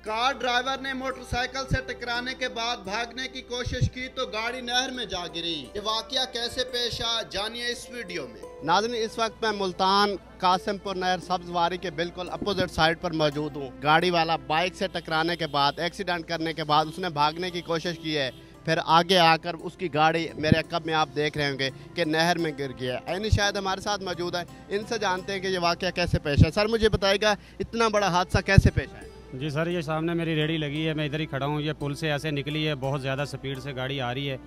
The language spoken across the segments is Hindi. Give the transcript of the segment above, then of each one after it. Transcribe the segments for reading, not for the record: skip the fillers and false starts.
कार ड्राइवर ने मोटरसाइकिल से टकराने के बाद भागने की कोशिश की तो गाड़ी नहर में जा गिरी। ये वाकया कैसे पेश आया जानिए इस वीडियो में। नाज़रीन, इस वक्त मैं मुल्तान कासिमपुर नहर सब्जवारी के बिल्कुल अपोजिट साइड पर मौजूद हूँ। गाड़ी वाला बाइक से टकराने के बाद, एक्सीडेंट करने के बाद उसने भागने की कोशिश की है, फिर आगे आकर उसकी गाड़ी मेरे अकब में आप देख रहे होंगे कि नहर में गिर गया। ऐनी शायद हमारे साथ मौजूद है, इनसे जानते हैं कि ये वाकया कैसे पेश है। सर, मुझे बताइएगा इतना बड़ा हादसा कैसे पेश है? जी सर, ये सामने मेरी रेडी लगी है, मैं इधर ही खड़ा हूँ। ये पुल से ऐसे निकली है, बहुत ज़्यादा स्पीड से गाड़ी आ रही है।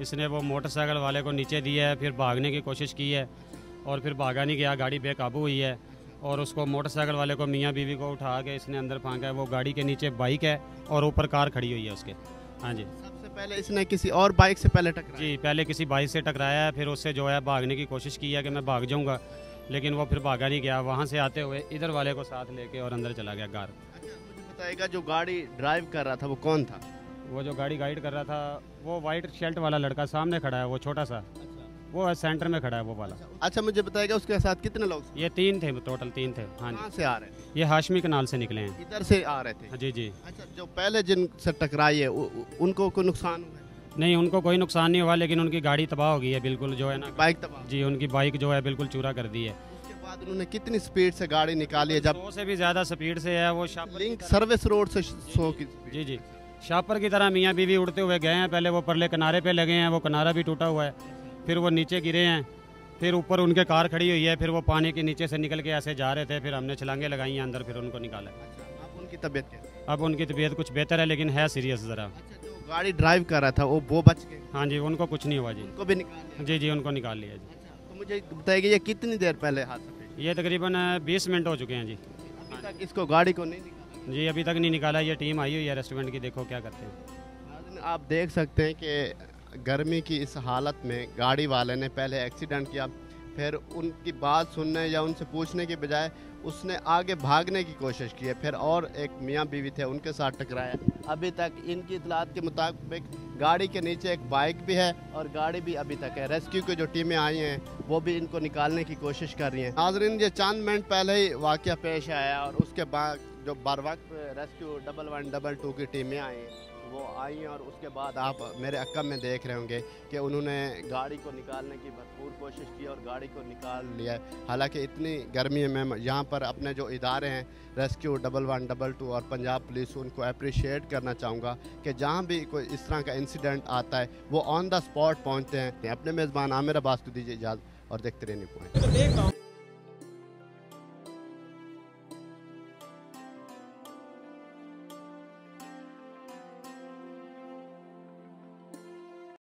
इसने वो मोटरसाइकिल वाले को नीचे दिया है, फिर भागने की कोशिश की है और फिर भागा नहीं गया, गाड़ी बेकाबू हुई है और उसको मोटरसाइकिल वाले को, मियाँ बीवी को उठा के इसने अंदर फेंका है। वो गाड़ी के नीचे बाइक है और ऊपर कार खड़ी हुई है उसके। हाँ जी। सबसे पहले इसने किसी और बाइक से पहले टकराया? जी, पहले किसी बाइक से टकराया है, फिर उससे जो है भागने की कोशिश की है कि मैं भाग जाऊँगा, लेकिन वो फिर भागा नहीं गया। वहाँ से आते हुए इधर वाले को साथ लेके और अंदर चला गया कार। बताएगा जो गाड़ी ड्राइव कर रहा था वो कौन था? वो जो गाड़ी गाइड कर रहा था वो वाइट शर्ट वाला लड़का सामने खड़ा है, वो छोटा सा। वो सेंटर में खड़ा है वो वाला। अच्छा, मुझे बताएगा उसके साथ कितने लोग? ये 3 थे, टोटल 3 थे। हाँ जी। कहाँ से आ रहे थे? ये हाशमी कनाल से निकले हैं। इधर से आ रहे थे? जी जी। अच्छा, जो पहले जिनसे टकराई है उनको कोई नुकसान हुआ? नहीं, उनको कोई नुकसान नहीं हुआ, लेकिन उनकी गाड़ी तबाह हो गई है बिल्कुल, जो है ना। बाइक तबाह? जी, उनकी बाइक जो है बिल्कुल चूरा कर दी है। उसके बाद उन्होंने कितनी स्पीड से गाड़ी निकाली है? जब 100 से भी ज़्यादा स्पीड से है वो। लिंक सर्विस रोड से 100 की? जी जी। शापर की तरह मियाँ बीवी उड़ते हुए गए हैं। पहले वो परले किनारे पे लगे हैं, वो किनारा भी टूटा हुआ है, फिर वो नीचे गिरे हैं, फिर ऊपर उनके कार खड़ी हुई है, फिर वो पानी के नीचे से निकल के ऐसे जा रहे थे, फिर हमने छलांगे लगाई हैं अंदर, फिर उनको निकाला। अब उनकी तबीयत क्या है? अब उनकी तबीयत कुछ बेहतर है, लेकिन है सीरियस ज़रा। अच्छा, जो गाड़ी ड्राइव कर रहा था वो बच गए? हाँ जी, उनको कुछ नहीं हुआ जी। उनको भी निकाल लिया? जी जी, उनको निकाल लिया जी। अच्छा, तो मुझे बताइए ये कितनी देर पहले हादसा? ये तकरीबन 20 मिनट हो चुके हैं जी। अभी तक इसको गाड़ी को नहीं निकाला? जी, अभी तक नहीं निकाला। ये टीम आई हुई है रेस्टोरेंट की, देखो क्या करते हैं। आप देख सकते हैं कि गर्मी की इस हालत में गाड़ी वाले ने पहले एक्सीडेंट किया, फिर उनकी बात सुनने या उनसे पूछने की बजाय उसने आगे भागने की कोशिश की है, फिर और एक मियाँ बीवी थे उनके साथ टकराया। अभी तक इनकी इतलात के मुताबिक गाड़ी के नीचे एक बाइक भी है और गाड़ी भी अभी तक है। रेस्क्यू की जो टीमें आई हैं वो भी इनको निकालने की कोशिश कर रही हैं। नाज़रीन, ये चंद मिनट पहले ही वाक़या पेश आया और उसके बाद जो बर वक्त रेस्क्यू 112 की टीमें आई हैं वो आई हैं और उसके बाद आप मेरे अक्कम में देख रहे होंगे कि उन्होंने गाड़ी को निकालने की भरपूर कोशिश की और गाड़ी को निकाल लिया। हालांकि इतनी गर्मी में यहाँ पर अपने जो इदारे हैं रेस्क्यू 112 और पंजाब पुलिस, उनको अप्रिशिएट करना चाहूँगा कि जहाँ भी कोई इस तरह का इंसिडेंट आता है वो ऑन द स्पॉट पहुँचते हैं। अपने मेज़बान आमिर अब्बास को दीजिए इजाज़त और देखते रहने पॉइंट।